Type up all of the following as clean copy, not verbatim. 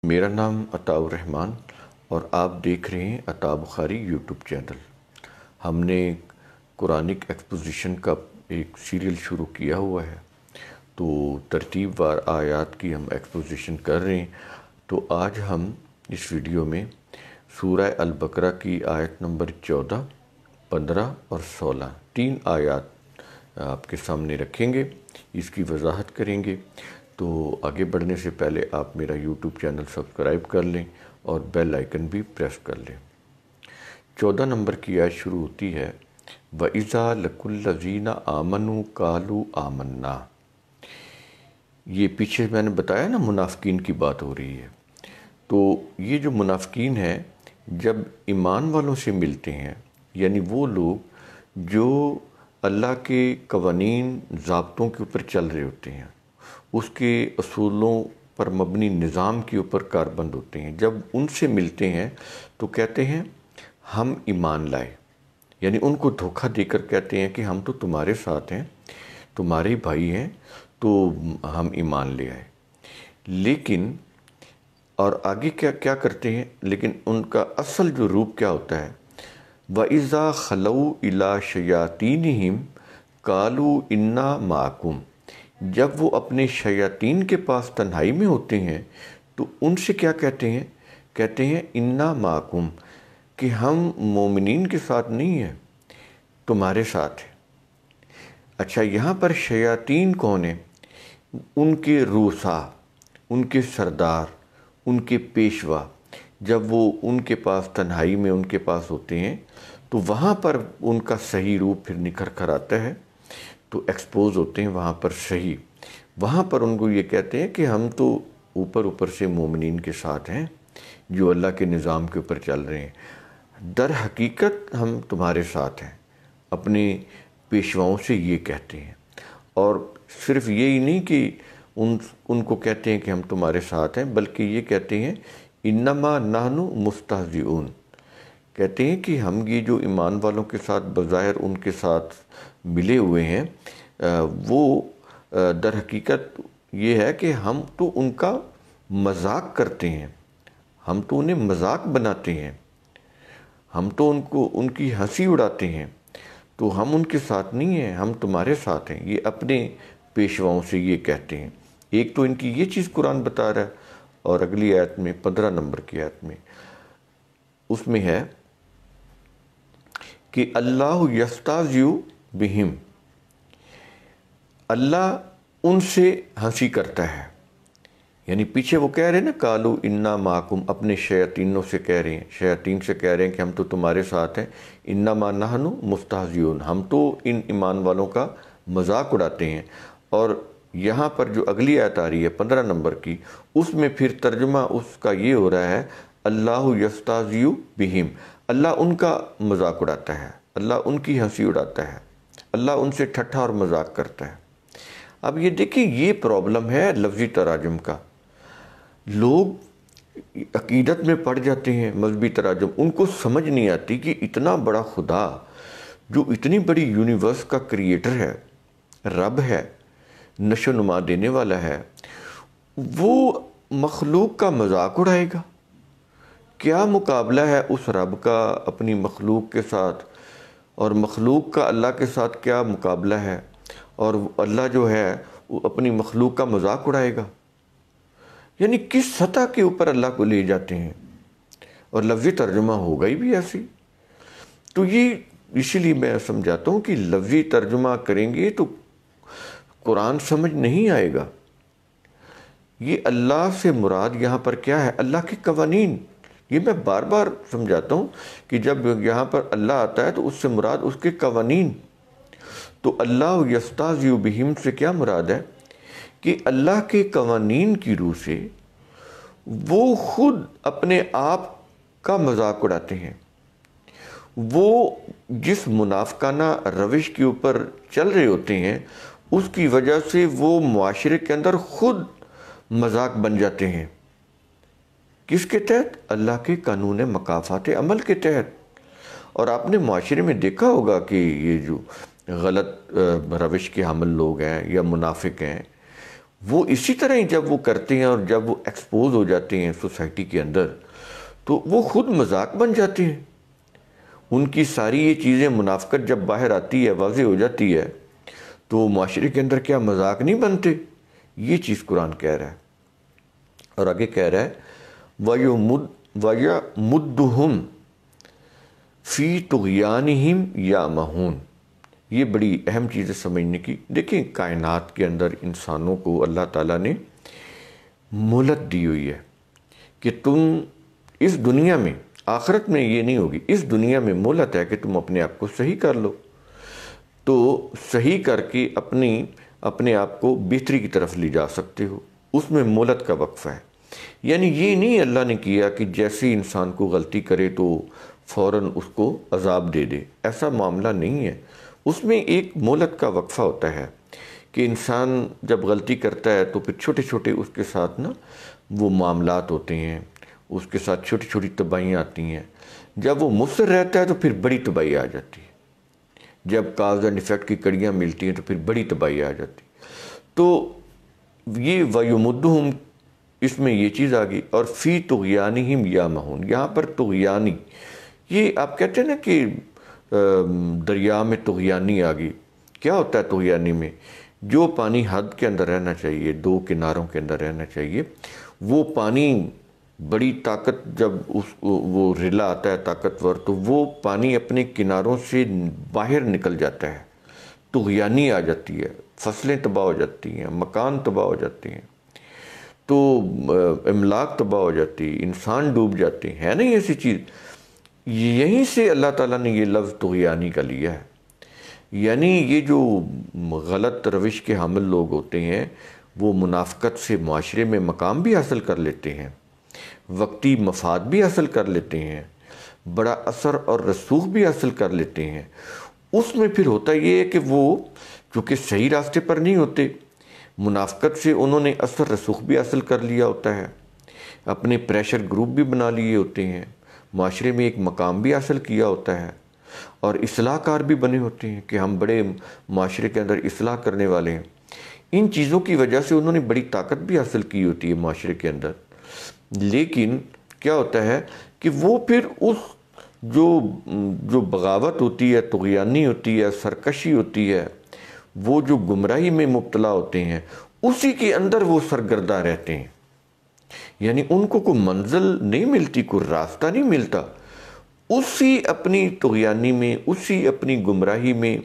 میرا نام عطاء الرحمن اور آپ دیکھ رہے ہیں عطاء بخاری یوٹیوب چینل۔ ہم نے قرآنک ایکسپوزیشن کا ایک سیریل شروع کیا ہوا ہے، تو ترتیب وار آیات کی ہم ایکسپوزیشن کر رہے ہیں۔ تو آج ہم اس ویڈیو میں سورہ البقرہ کی آیت نمبر 14، 15 اور 16 تین آیات آپ کے سامنے رکھیں گے، اس کی وضاحت کریں گے۔ تو آگے بڑھنے سے پہلے آپ میرا یوٹیوب چینل سبسکرائب کر لیں اور بیل آئیکن بھی پریس کر لیں۔ 14 نمبر کی آیت شروع ہوتی ہے وَإِذَا لَقُوا الَّذِينَ آمَنُوا قَالُوا آمَنَّا۔ یہ پیچھے میں نے بتایا نا، منافقین کی بات ہو رہی ہے۔ تو یہ جو منافقین ہیں جب ایمان والوں سے ملتے ہیں، یعنی وہ لوگ جو اللہ کے قوانین ضابطوں کے اوپر چل رہے ہوتے ہیں، اس کے اصولوں پر مبنی نظام کے اوپر کاربند ہوتے ہیں، جب ان سے ملتے ہیں تو کہتے ہیں ہم ایمان لائے، یعنی ان کو دھوکہ دے کر کہتے ہیں کہ ہم تو تمہارے ساتھ ہیں، تمہارے بھائی ہیں، تو ہم ایمان لے آئے۔ لیکن اور آگے کیا کرتے ہیں، لیکن ان کا اصل جو روپ کیا ہوتا ہے وَإِذَا خَلَوْا إِلَىٰ شَيَاطِينِهِمْ قَالُوا إِنَّا مَعَكُمْ۔ جب وہ اپنے شیاطین کے پاس تنہائی میں ہوتے ہیں تو ان سے کیا کہتے ہیں؟ کہتے ہیں اِنَّا مَعَكُمْ، کہ ہم مومنین کے ساتھ نہیں ہیں، تمہارے ساتھ ہیں۔ اچھا، یہاں پر شیاطین کون ہیں؟ ان کے روسا، ان کے سردار، ان کے پیشوا۔ جب وہ ان کے پاس تنہائی میں ان کے پاس ہوتے ہیں تو وہاں پر ان کا صحیح روپ پھر نکھر کر آتا ہے، تو ایکسپوز ہوتے ہیں وہاں پر صحیح۔ وہاں پر ان کو یہ کہتے ہیں کہ ہم تو اوپر سے مومنین کے ساتھ ہیں جو اللہ کے نظام کے اوپر چل رہے ہیں، در حقیقت ہم تمہارے ساتھ ہیں۔ اپنے پیشواؤں سے یہ کہتے ہیں، اور صرف یہی نہیں کہ ان کو کہتے ہیں کہ ہم تمہارے ساتھ ہیں، بلکہ یہ کہتے ہیں انما نحن مستہزئون، کہتے ہیں کہ ہم یہ جو ایمان والوں کے ساتھ بظاہر ان کے ساتھ ملے ہوئے ہیں، وہ در حقیقت یہ ہے کہ ہم تو ان کا مذاق کرتے ہیں، ہم تو انہیں مذاق بناتے ہیں، ہم تو ان کی ہنسی اڑاتے ہیں، تو ہم ان کے ساتھ نہیں ہیں، ہم تمہارے ساتھ ہیں۔ یہ اپنے پیشواؤں سے یہ کہتے ہیں۔ ایک تو ان کی یہ چیز قرآن بتا رہا ہے، اور اگلی آیت میں 15 نمبر کی آیت میں اس میں ہے کہ اللہ یستہزئ بہم، اللہ ان سے ہنسی کرتا ہے۔ یعنی پیچھے وہ کہہ رہے ہیں نا قالوا انا معکم، اپنے شیاطینوں سے کہہ رہے ہیں، شیاطین سے کہہ رہے ہیں کہ ہم تو تمہارے ساتھ ہیں، انما نحن مستہزئون، ہم تو ان ایمان والوں کا مذاق اڑاتے ہیں۔ اور یہاں پر جو اگلی آیت آ رہی ہے 15 نمبر کی، اس میں پھر ترجمہ اس کا یہ ہو رہا ہے اللہ یستہزئ بہم، اللہ ان کا مذاق اڑاتا ہے، اللہ ان کی ہنسی اڑاتا ہے، اللہ ان سے ٹھٹھا اور مذاق کرتا ہے۔ اب یہ دیکھیں، یہ پرابلم ہے لفظی تراجم کا۔ لوگ عقیدت میں پڑ جاتے ہیں مذہبی تراجم، ان کو سمجھ نہیں آتی کہ اتنا بڑا خدا جو اتنی بڑی یونیورس کا کریٹر ہے، رب ہے، نشو و نما دینے والا ہے، وہ مخلوق کا مذاق اڑائے گا؟ کیا مقابلہ ہے اس رب کا اپنی مخلوق کے ساتھ، اور مخلوق کا اللہ کے ساتھ کیا مقابلہ ہے؟ اور اللہ جو ہے وہ اپنی مخلوق کا مذاق اڑائے گا؟ یعنی کس سطح کے اوپر اللہ کو لے جاتے ہیں، اور لفظی ترجمہ ہوگا ہی بھی ایسی۔ تو یہ اسی لیے میں سمجھاتا ہوں کہ لفظی ترجمہ کریں گے تو قرآن سمجھ نہیں آئے گا۔ یہ اللہ سے مراد یہاں پر کیا ہے؟ اللہ کے قوانین۔ یہ میں بار بار سمجھاتا ہوں کہ جب یہاں پر اللہ آتا ہے تو اس سے مراد اس کے قوانین۔ تو اللہ یستہزئ بہم سے کیا مراد ہے؟ کہ اللہ کے قوانین کی روح سے وہ خود اپنے آپ کا مذاق اڑاتے ہیں۔ وہ جس منافقانہ روش کے اوپر چل رہے ہوتے ہیں، اس کی وجہ سے وہ معاشرے کے اندر خود مذاق بن جاتے ہیں۔ کس کے تحت؟ اللہ کے قانون مکافات عمل کے تحت۔ اور آپ نے معاشرے میں دیکھا ہوگا کہ یہ جو غلط روش کے حامل لوگ ہیں یا منافق ہیں، وہ اسی طرح ہی جب وہ کرتے ہیں اور جب وہ ایکسپوز ہو جاتے ہیں سوسائٹی کے اندر تو وہ خود مذاق بن جاتے ہیں. ان کی ساری یہ چیزیں منافقت جب باہر آتی ہے، واضح ہو جاتی ہے، تو معاشرے کے اندر کیا مذاق نہیں بنتے؟ یہ چیز قرآن کہہ رہا ہے. اور آگے کہہ رہا ہے وَيَمُدُّهُمْ فِي طُغْيَانِهِمْ يَعْمَهُونَ. یہ بڑی اہم چیز ہے سمجھنے کی. دیکھیں کائنات کے اندر انسانوں کو اللہ تعالیٰ نے مہلت دی ہوئی ہے کہ تم اس دنیا میں، آخرت میں یہ نہیں ہوگی، اس دنیا میں مہلت ہے کہ تم اپنے آپ کو صحیح کر لو. تو صحیح کر کے اپنے آپ کو بہتری کی طرف لے جا سکتے ہو. اس میں مہلت کا وقفہ ہے. یعنی یہ نہیں اللہ نے کیا کہ جیسے انسان کو غلطی کرے تو فوراً اس کو عذاب دے دے. ایسا معاملہ نہیں ہے. اس میں ایک مہلت کا وقفہ ہوتا ہے کہ انسان جب غلطی کرتا ہے تو پھر چھوٹے چھوٹے اس کے ساتھ وہ معاملات ہوتے ہیں، اس کے ساتھ چھوٹی چھوٹی تباہیاں آتی ہیں. جب وہ مصر رہتا ہے تو پھر بڑی تباہی آ جاتی ہے. جب کاز اینڈ ایفیکٹ کی کڑیاں ملتی ہیں تو پھر بڑی تباہی آ جاتی. تو یہ وَيُمُدُّهُمْ، اس میں یہ چیز آ گئی. اور فی طغیانہم یعمہون، یہاں پر طغیانی، یہ آپ کہتے ہیں نا کہ دریا میں طغیانی آ گئی. کیا ہوتا ہے طغیانی میں؟ جو پانی حد کے اندر رہنا چاہیے، دو کناروں کے اندر رہنا چاہیے، وہ پانی بڑی طاقت، جب وہ رلا آتا ہے طاقتور، تو وہ پانی اپنے کناروں سے باہر نکل جاتا ہے، طغیانی آ جاتی ہے، فصلیں تباہ ہو جاتی ہیں، مکان تباہ ہو جاتے ہیں، تو املاک تباہ ہو جاتی، انسان ڈوب جاتے ہیں. نا ایسی چیز. یہیں سے اللہ تعالیٰ نے یہ لفظ طغیانی کا لیا ہے. یعنی یہ جو غلط روش کے حامل لوگ ہوتے ہیں وہ منافقت سے معاشرے میں مقام بھی حاصل کر لیتے ہیں، وقتی مفاد بھی حاصل کر لیتے ہیں، بڑا اثر اور رسوخ بھی حاصل کر لیتے ہیں. اس میں پھر ہوتا یہ ہے کہ وہ چونکہ صحیح راستے پر نہیں ہوتے، منافقت سے انہوں نے اثر رسوخ بھی حاصل کر لیا ہوتا ہے، اپنے پریشر گروپ بھی بنا لیے ہوتے ہیں، معاشرے میں ایک مقام بھی حاصل کیا ہوتا ہے، اور اصلاح کار بھی بنے ہوتے ہیں کہ ہم بڑے معاشرے کے اندر اصلاح کرنے والے ہیں. ان چیزوں کی وجہ سے انہوں نے بڑی طاقت بھی حاصل کی ہوتی ہے معاشرے کے اندر. لیکن کیا ہوتا ہے کہ وہ پھر اس جو بغاوت ہوتی ہے، طغیانی ہوتی ہے، سرکشی ہوتی ہے، وہ جو گمراہی میں مبتلا ہوتے ہیں، اسی کے اندر وہ سرگرداں رہتے ہیں. یعنی ان کو کوئی منزل نہیں ملتی، کوئی راستہ نہیں ملتا. اسی اپنی طغیانی میں، اسی اپنی گمراہی میں،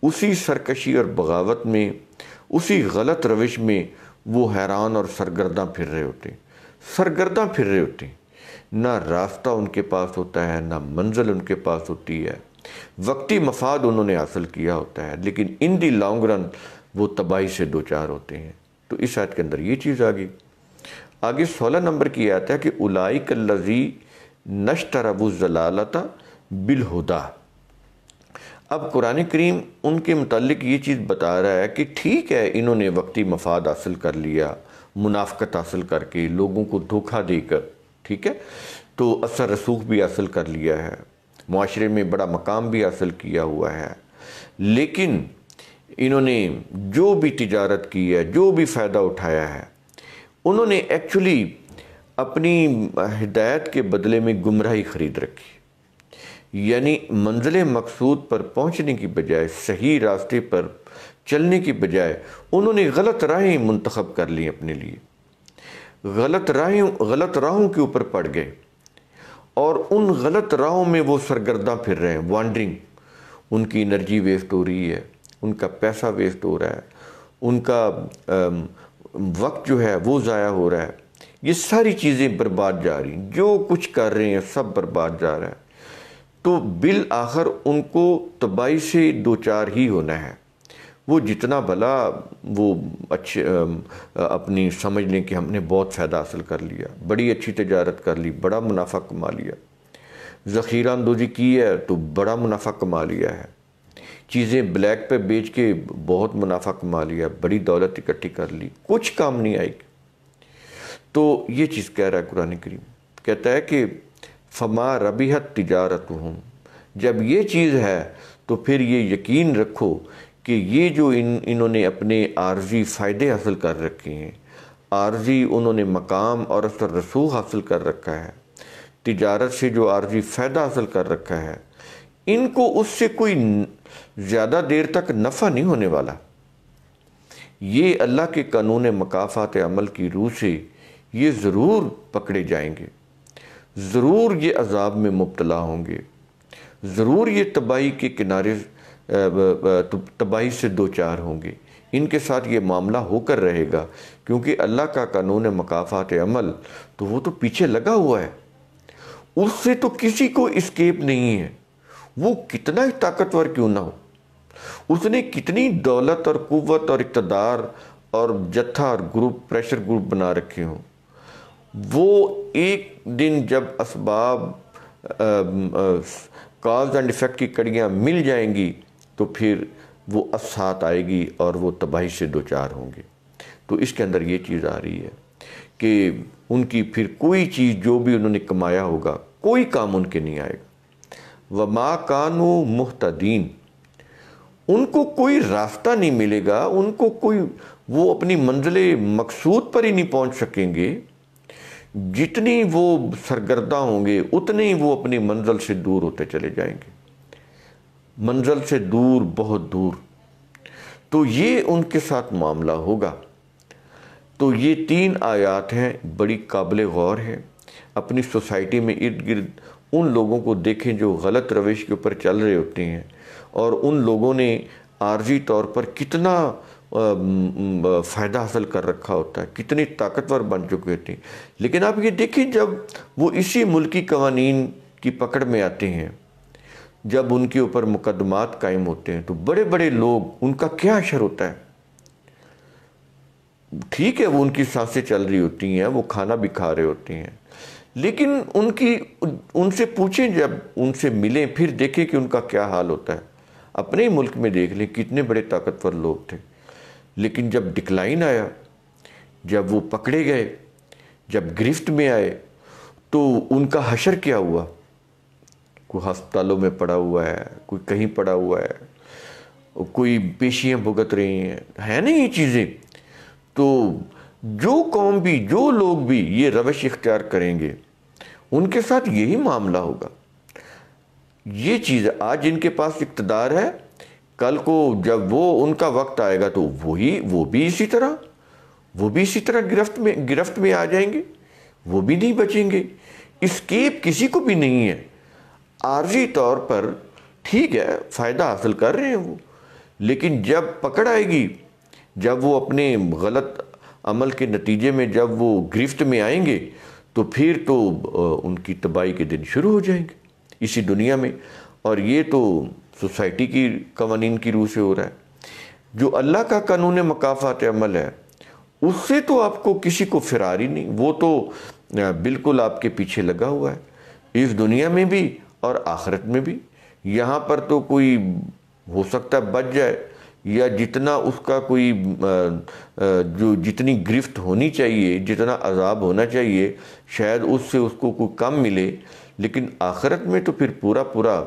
اسی سرکشی اور بغاوت میں، اسی غلط روش میں وہ حیران اور سرگرداں پھر رہے ہوتے ہیں. سرگرداں پھر رہے ہوتے ہیں. نہ راستہ ان کے پاس ہوتا ہے، نہ منزل ان کے پاس ہوتی ہے. وقتی مفاد انہوں نے حاصل کیا ہوتا ہے، لیکن ان دی لانگ رن وہ تباہی سے دوچار ہوتے ہیں. تو اس آیت کے اندر یہ چیز آ گئی. آگے 16 نمبر کی آیت ہے کہ اولئک الذین اشتروا الضلالۃ بالہدیٰ. اب قرآن کریم ان کے متعلق یہ چیز بتا رہا ہے کہ ٹھیک ہے انہوں نے وقتی مفاد حاصل کر لیا، منافقت حاصل کر کے، لوگوں کو دھوکہ دے کر، ٹھیک ہے، تو اثر رسوخ بھی حاصل کر لیا ہے، معاشرے میں بڑا مقام بھی حاصل کیا ہوا ہے. لیکن انہوں نے جو بھی تجارت کی ہے، جو بھی فائدہ اٹھایا ہے، انہوں نے ایکچولی اپنی ہدایت کے بدلے میں گمراہی خرید رکھی. یعنی منزل مقصود پر پہنچنے کی بجائے، صحیح راستے پر چلنے کی بجائے انہوں نے غلط راہیں منتخب کر لی اپنے لیے، غلط راہوں کے اوپر پڑ گئے، اور ان غلط راہوں میں وہ سرگرداں پھر رہے ہیں، وانڈرنگ. ان کی انرجی ویسٹ ہو رہی ہے، ان کا پیسہ ویسٹ ہو رہا ہے، ان کا وقت جو ہے وہ ضائع ہو رہا ہے. یہ ساری چیزیں برباد جا رہی ہیں، جو کچھ کر رہے ہیں سب برباد جا رہا ہے. تو بالآخر ان کو تباہی سے دوچار ہی ہونا ہے. وہ جتنا بھلا وہ اچھے اپنی سمجھ لیں کہ ہم نے بہت فائدہ حاصل کر لیا، بڑی اچھی تجارت کر لی، بڑا منافع کما لیا، ذخیرہ اندوزی کی ہے تو بڑا منافع کما لیا ہے، چیزیں بلیک پہ بیچ کے بہت منافع کما لیا، بڑی دولت اکٹھی کر لی، کچھ کام نہیں آئے گی. تو یہ چیز کہہ رہا ہے قرآن کریم. کہتا ہے کہ فما ربحت تجارتہم. جب یہ چیز ہے تو پھر یہ یقین رکھو کہ یہ جو انہوں نے اپنے عارضی فائدے حاصل کر رکھے ہیں، عارضی انہوں نے مقام اور اثر رسوخ حاصل کر رکھا ہے، تجارت سے جو عارضی فائدہ حاصل کر رکھا ہے، ان کو اس سے کوئی زیادہ دیر تک نفع نہیں ہونے والا۔ یہ اللہ کے قانون مکافات عمل کی روح سے یہ ضرور پکڑے جائیں گے، ضرور یہ عذاب میں مبتلا ہوں گے، ضرور یہ تباہی کے کنارے تباہی سے دوچار ہوں گے۔ ان کے ساتھ یہ معاملہ ہو کر رہے گا، کیونکہ اللہ کا قانون مکافات عمل تو وہ تو پیچھے لگا ہوا ہے، اس سے تو کسی کو اسکیپ نہیں ہے، وہ کتنا ہی طاقتور کیوں نہ ہو، اس نے کتنی دولت اور قوت اور اقتدار اور جتھا اور گروپ پریشر گروپ بنا رکھے ہوں، وہ ایک دن جب اسباب کاز اینڈ ایفیکٹ کی کڑیاں مل جائیں گی تو پھر وہ ساتھ آئے گی اور وہ تباہی سے دوچار ہوں گے۔ تو اس کے اندر یہ چیز آ رہی ہے کہ ان کی پھر کوئی چیز جو بھی انہوں نے کمایا ہوگا کوئی کام ان کے نہیں آئے گا۔ وَمَا كَانُوا مُهْتَدِينَ، ان کو کوئی راستہ نہیں ملے گا، ان کو کوئی، وہ اپنی منزل مقصود پر ہی نہیں پہنچ سکیں گے۔ جتنی وہ سرگردہ ہوں گے اتنے ہی وہ اپنی منزل سے دور ہوتے چلے جائیں گے، منزل سے دور، بہت دور۔ تو یہ ان کے ساتھ معاملہ ہوگا۔ تو یہ 3 آیات ہیں، بڑی قابل غور ہے۔ اپنی سوسائٹی میں ارد گرد ان لوگوں کو دیکھیں جو غلط روش کے اوپر چل رہے ہوتے ہیں، اور ان لوگوں نے عارضی طور پر کتنا فائدہ حاصل کر رکھا ہوتا ہے، کتنی طاقتور بن چکے ہوتے ہیں۔ لیکن آپ یہ دیکھیں جب وہ اسی ملکی قوانین کی پکڑ میں آتے ہیں، جب ان کے اوپر مقدمات قائم ہوتے ہیں، تو بڑے بڑے لوگ، ان کا کیا اثر ہوتا ہے؟ ٹھیک ہے، وہ ان کی سانسیں چل رہی ہوتی ہیں، وہ کھانا بھی کھا رہے ہوتے ہیں، لیکن ان سے پوچھیں، جب ان سے ملیں پھر دیکھیں کہ ان کا کیا حال ہوتا ہے۔ اپنے ہی ملک میں دیکھ لیں کتنے بڑے طاقتور لوگ تھے، لیکن جب ڈکلائن آیا، جب وہ پکڑے گئے، جب گرفت میں آئے، تو ان کا حشر کیا ہوا؟ کوئی ہسپتالوں میں پڑا ہوا ہے، کوئی کہیں پڑا ہوا ہے، کوئی پیشیاں بھگت رہی ہیں نا یہ چیزیں۔ تو جو قوم بھی، جو لوگ بھی یہ روش اختیار کریں گے، ان کے ساتھ یہی معاملہ ہوگا۔ یہ چیز آج ان کے پاس اقتدار ہے، کل کو جب وہ ان کا وقت آئے گا تو وہ بھی اسی طرح گرفت میں آ جائیں گے، وہ بھی نہیں بچیں گے۔ اسکیپ کسی کو بھی نہیں ہے۔ عارضی طور پر ٹھیک ہے، فائدہ حاصل کر رہے ہیں وہ، لیکن جب پکڑ آئے گی، جب وہ اپنے غلط عمل کے نتیجے میں جب وہ گرفت میں آئیں گے، تو پھر تو ان کی تباہی کے دن شروع ہو جائیں گے اسی دنیا میں۔ اور یہ تو سوسائٹی کی قوانین کی روح سے ہو رہا ہے۔ جو اللہ کا قانون مکافات عمل ہے، اس سے تو آپ کو کسی کو فرار ہی نہیں، وہ تو بالکل آپ کے پیچھے لگا ہوا ہے، اس دنیا میں بھی اور آخرت میں بھی۔ یہاں پر تو کوئی ہو سکتا ہے بچ جائے، یا جتنا اس کا کوئی جو جتنی گرفت ہونی چاہیے، جتنا عذاب ہونا چاہیے، شاید اس سے اس کو کوئی کم ملے، لیکن آخرت میں تو پھر پورا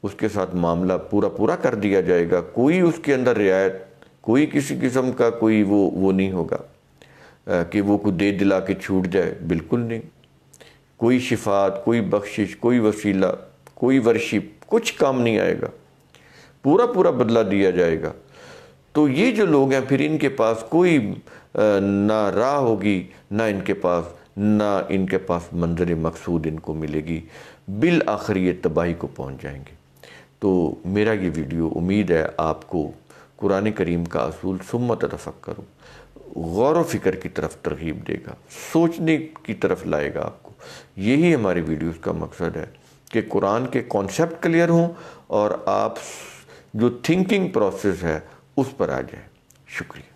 اس کے ساتھ معاملہ پورا کر دیا جائے گا۔ کوئی اس کے اندر رعایت، کوئی کسی قسم کا کوئی وہ نہیں ہوگا کہ وہ کوئی دے دلا کے چھوٹ جائے، بالکل نہیں۔ کوئی شفاعت، کوئی بخشش، کوئی وسیلہ، کوئی ورشپ، کچھ کام نہیں آئے گا، پورا بدلہ دیا جائے گا۔ تو یہ جو لوگ ہیں پھر ان کے پاس کوئی نہ راہ ہوگی، نہ ان کے پاس منظر مقصود ان کو ملے گی، بالآخر یہ تباہی کو پہنچ جائیں گے۔ تو میرا یہ ویڈیو امید ہے آپ کو قرآن کریم کا اصول ثم تفکروا، غور و فکر کی طرف ترغیب دے گا، سوچنے کی طرف لائے گا آپ کو۔ یہی ہماری ویڈیوز کا مقصد ہے کہ قرآن کے کانسیپٹ کلیئر ہوں اور آپ جو تھنکنگ پروسیس ہے اس پر آ جائیں۔ شکریہ۔